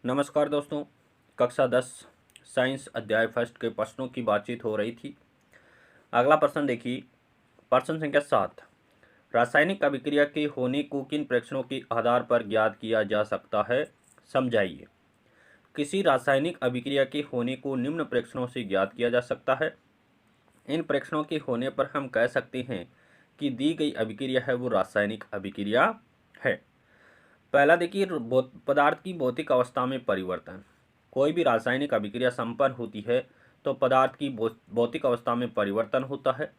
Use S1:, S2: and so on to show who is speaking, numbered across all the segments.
S1: नमस्कार दोस्तों। कक्षा 10 साइंस अध्याय फर्स्ट के प्रश्नों की बातचीत हो रही थी। अगला प्रश्न देखिए, प्रश्न संख्या 7। रासायनिक अभिक्रिया के होने को किन प्रेक्षणों के आधार पर ज्ञात किया जा सकता है, समझाइए। किसी रासायनिक अभिक्रिया के होने को निम्न प्रेक्षणों से ज्ञात किया जा सकता है। इन प्रेक्षणों के होने पर हम कह सकते हैं कि दी गई अभिक्रिया है वो रासायनिक अभिक्रिया है। पहला देखिए, पदार्थ की भौतिक अवस्था में परिवर्तन। कोई भी रासायनिक अभिक्रिया संपन्न होती है तो पदार्थ की भौतिक अवस्था में परिवर्तन होता है।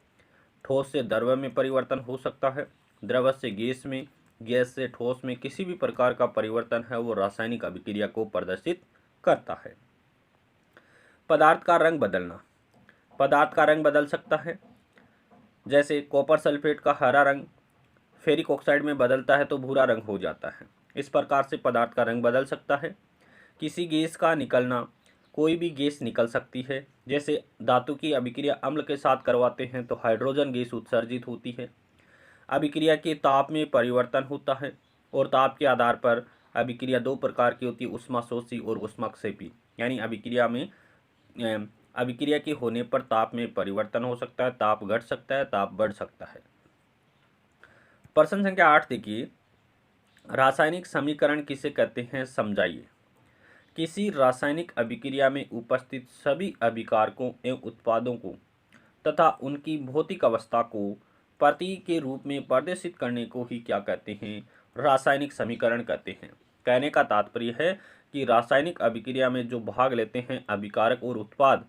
S1: ठोस से द्रव में परिवर्तन हो सकता है, द्रव से गैस में, गैस से ठोस में, किसी भी प्रकार का परिवर्तन है वो रासायनिक अभिक्रिया को प्रदर्शित करता है। पदार्थ का रंग बदलना। पदार्थ का रंग बदल सकता है, जैसे कॉपर सल्फेट का हरा रंग फेरिक ऑक्साइड में बदलता है तो भूरा रंग हो जाता है। इस प्रकार से पदार्थ का रंग बदल सकता है। किसी गैस का निकलना। कोई भी गैस निकल सकती है, जैसे धातु की अभिक्रिया अम्ल के साथ करवाते हैं तो हाइड्रोजन गैस उत्सर्जित होती है। अभिक्रिया के ताप में परिवर्तन होता है और ताप के आधार पर अभिक्रिया दो प्रकार की होती है, ऊष्माशोषी और ऊष्माक्षेपी। यानी अभिक्रिया के होने पर ताप में परिवर्तन हो सकता है, ताप घट सकता है, ताप बढ़ सकता है। प्रश्न संख्या 8 देखिए, रासायनिक समीकरण किसे कहते हैं, समझाइए। किसी रासायनिक अभिक्रिया में उपस्थित सभी अभिकारकों एवं उत्पादों को तथा उनकी भौतिक अवस्था को प्रतीक के रूप में प्रदर्शित करने को ही क्या कहते हैं, रासायनिक समीकरण कहते हैं। कहने का तात्पर्य है कि रासायनिक अभिक्रिया में जो भाग लेते हैं अभिकारक और उत्पाद,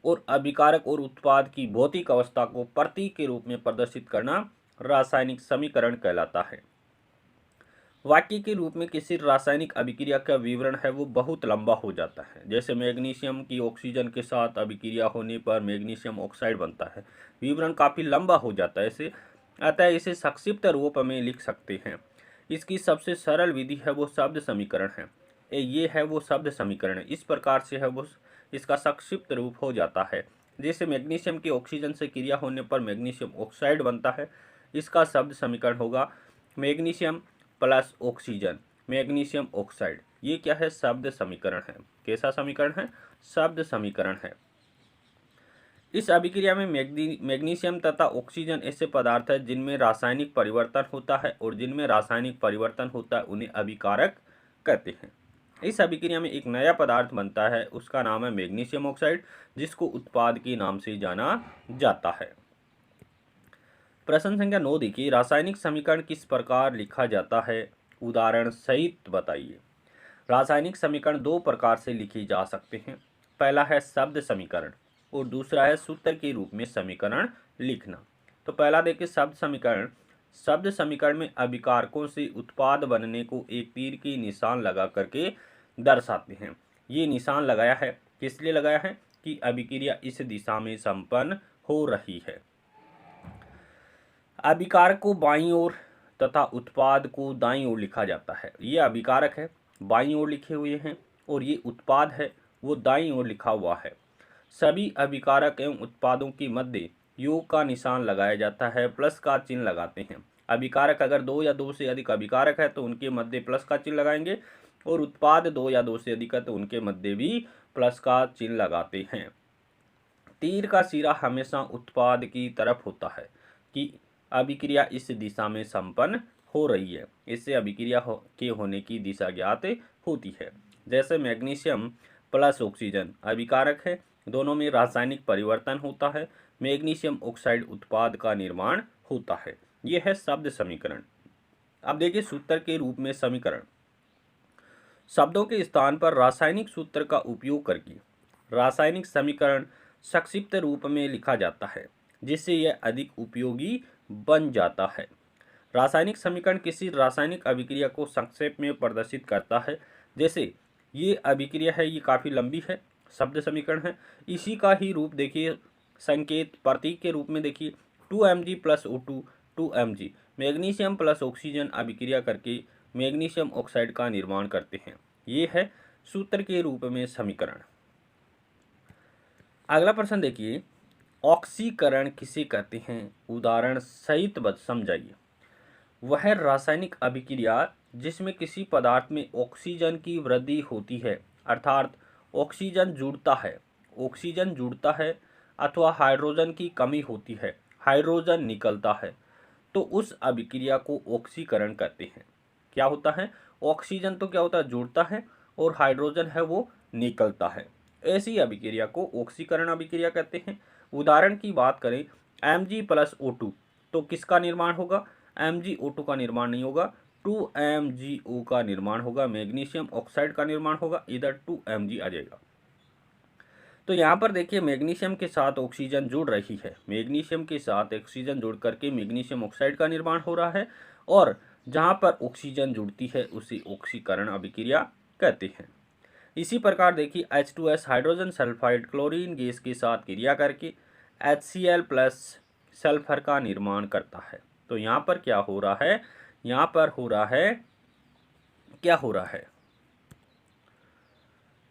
S1: और अभिकारक और उत्पाद की भौतिक अवस्था को प्रतीक के रूप में प्रदर्शित करना रासायनिक समीकरण कहलाता है। वाक्य के रूप में किसी रासायनिक अभिक्रिया का विवरण है वो बहुत लंबा हो जाता है। जैसे मैग्नीशियम की ऑक्सीजन के साथ अभिक्रिया होने पर मैग्नीशियम ऑक्साइड बनता है। विवरण काफ़ी लंबा हो जाता है अतः इसे संक्षिप्त रूप में लिख सकते हैं। इसकी सबसे सरल विधि है वो शब्द समीकरण है। ये है वो शब्द समीकरण, इस प्रकार से है वो इसका संक्षिप्त रूप हो जाता है। जैसे मैग्नीशियम की ऑक्सीजन से क्रिया होने पर मैग्नीशियम ऑक्साइड बनता है। इसका शब्द समीकरण होगा magnesium plus oxygen magnesium oxide. ये क्या है, शब्द समीकरण है। कैसा समीकरण है, शब्द समीकरण है। इस अभिक्रिया में मैग्नीशियम तथा ऑक्सीजन ऐसे पदार्थ है जिनमें रासायनिक परिवर्तन होता है, और जिनमें रासायनिक परिवर्तन होता है उन्हें अभिकारक कहते हैं। इस अभिक्रिया में एक नया पदार्थ बनता है, उसका नाम है मैग्नीशियम ऑक्साइड, जिसको उत्पाद के नाम से जाना जाता है। प्रश्न संख्या 9 देखिए, रासायनिक समीकरण किस प्रकार लिखा जाता है, उदाहरण सहित बताइए। रासायनिक समीकरण दो प्रकार से लिखे जा सकते हैं। पहला है शब्द समीकरण और दूसरा है सूत्र के रूप में समीकरण लिखना। तो पहला देखिए शब्द समीकरण। शब्द समीकरण में अभिकारकों से उत्पाद बनने को एक तीर की निशान लगा करके दर्शाते हैं। ये निशान लगाया है, किस लिए लगाया है कि अभिक्रिया इस दिशा में संपन्न हो रही है। अभिकारक को बाईं ओर तथा उत्पाद को दाईं ओर लिखा जाता है। ये अभिकारक है, बाईं ओर लिखे हुए हैं, और ये उत्पाद है वो दाईं ओर लिखा हुआ है। सभी अभिकारक एवं उत्पादों के मध्य योग का निशान लगाया जाता है, प्लस का चिन्ह लगाते हैं। अभिकारक अगर दो या दो से अधिक अभिकारक है तो उनके मध्य प्लस का चिन्ह लगाएंगे, और उत्पाद दो या दो से अधिक है तो उनके मध्य भी प्लस का चिन्ह लगाते हैं। तीर का सिरा हमेशा उत्पाद की तरफ होता है कि अभिक्रिया इस दिशा में संपन्न हो रही है। इससे अभिक्रिया के होने की दिशा ज्ञात होती है। जैसे मैग्नीशियम प्लस ऑक्सीजन अभिकारक है, दोनों में रासायनिक परिवर्तन होता है, मैग्नीशियम ऑक्साइड उत्पाद का निर्माण होता है। यह है शब्द समीकरण। अब देखिए सूत्र के रूप में समीकरण। शब्दों के स्थान पर रासायनिक सूत्र का उपयोग करके रासायनिक समीकरण संक्षिप्त रूप में लिखा जाता है, जिससे यह अधिक उपयोगी बन जाता है। रासायनिक समीकरण किसी रासायनिक अभिक्रिया को संक्षेप में प्रदर्शित करता है। जैसे ये अभिक्रिया है, ये काफ़ी लंबी है, शब्द समीकरण है। इसी का ही रूप देखिए संकेत प्रतीक के रूप में देखिए 2Mg plus O2 2Mg magnesium plus oxygen अभिक्रिया करके मैग्नीशियम ऑक्साइड का निर्माण करते हैं। ये है सूत्र के रूप में समीकरण। अगला प्रश्न देखिए, ऑक्सीकरण किसे कहते हैं, उदाहरण सहित समझाइए। वह रासायनिक अभिक्रिया जिसमें किसी पदार्थ में ऑक्सीजन की वृद्धि होती है, अर्थात ऑक्सीजन जुड़ता है अथवा हाइड्रोजन की कमी होती है, हाइड्रोजन निकलता है, तो उस अभिक्रिया को ऑक्सीकरण कहते हैं। क्या होता है? ऑक्सीजन तो क्या होता है? जुड़ता है, और हाइड्रोजन है वो निकलता है। ऐसी अभिक्रिया को ऑक्सीकरण अभिक्रिया कहते हैं। उदाहरण की बात करें Mg+O2, तो किसका निर्माण होगा? MgO2 का निर्माण नहीं होगा, 2MgO का निर्माण होगा, मैग्नीशियम ऑक्साइड का निर्माण होगा, इधर 2Mg आ जाएगा। तो यहाँ पर देखिए मैग्नीशियम के साथ ऑक्सीजन जुड़ रही है, मैग्नीशियम के साथ ऑक्सीजन जुड़ करके मैग्नीशियम ऑक्साइड का निर्माण हो रहा है, और जहाँ पर ऑक्सीजन जुड़ती है उसे ऑक्सीकरण अभिक्रिया कहते हैं। इसी प्रकार देखिए H2S hydrogen sulphide chlorine gas के साथ क्रिया करके HCl+ सल्फर का निर्माण करता है। तो यहाँ पर क्या हो रहा है? यहाँ पर हो रहा है, क्या हो रहा है?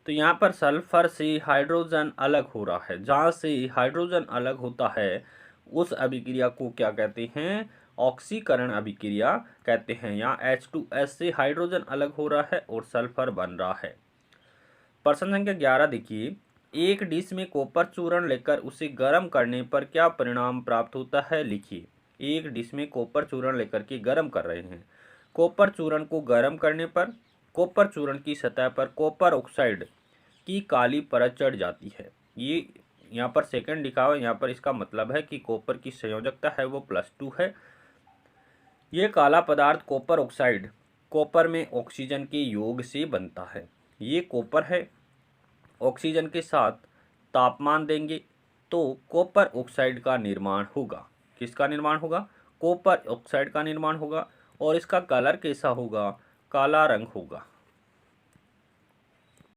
S1: तो यहाँ पर सल्फर से हाइड्रोजन अलग हो रहा है। जहाँ से हाइड्रोजन अलग होता है उस अभिक्रिया को क्या कहते हैं? ऑक्सीकरण अभिक्रिया कहते हैं। यहाँ H2S से हाइड्रोजन अलग हो रहा है और सल्फर बन रहा है। प्रश्न संख्या 11 देखिए, एक डिश में कॉपर चूर्ण लेकर उसे गर्म करने पर क्या परिणाम प्राप्त होता है? लिखिए। एक डिश में कॉपर चूर्ण लेकर के गर्म कर रहे हैं। कॉपर चूर्ण को गर्म करने पर कॉपर चूर्ण की सतह पर कॉपर ऑक्साइड की काली परत चढ़ जाती है। ये यहाँ पर सेकंड लिखा हुआ है, यहाँ पर इसका मतलब है कि कॉपर की संयोजकता है वो +2 है। ये काला पदार्थ कॉपर ऑक्साइड कॉपर में ऑक्सीजन के योग से बनता है। ये कॉपर है, ऑक्सीजन के साथ तापमान देंगे तो कॉपर ऑक्साइड का निर्माण होगा। किसका निर्माण होगा? कॉपर ऑक्साइड का निर्माण होगा, और इसका कलर कैसा होगा? काला रंग होगा।